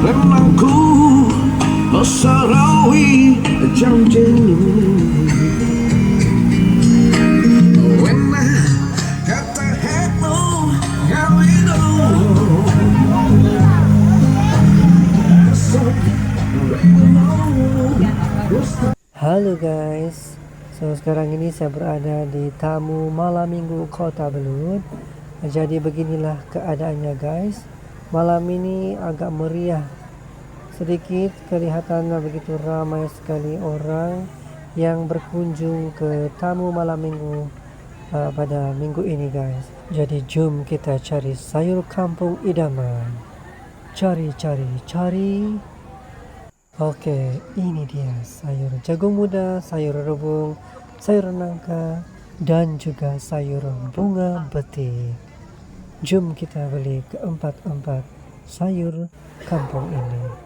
Memangku Sarawi jam jenuh. When I got the hello, how we do. Halo guys, sekarang ini saya berada di tamu malam minggu Kota Belud. Jadi beginilah keadaannya guys. Malam ini agak meriah sedikit, kelihatan begitu ramai sekali orang yang berkunjung ke tamu malam minggu pada minggu ini guys. Jadi jom kita cari sayur kampung idaman. Cari. Oke, ini dia sayur jagung muda, sayur rebung, sayur nangka, dan juga sayur bunga betik. Jom kita beli keempat sayur kampung ini.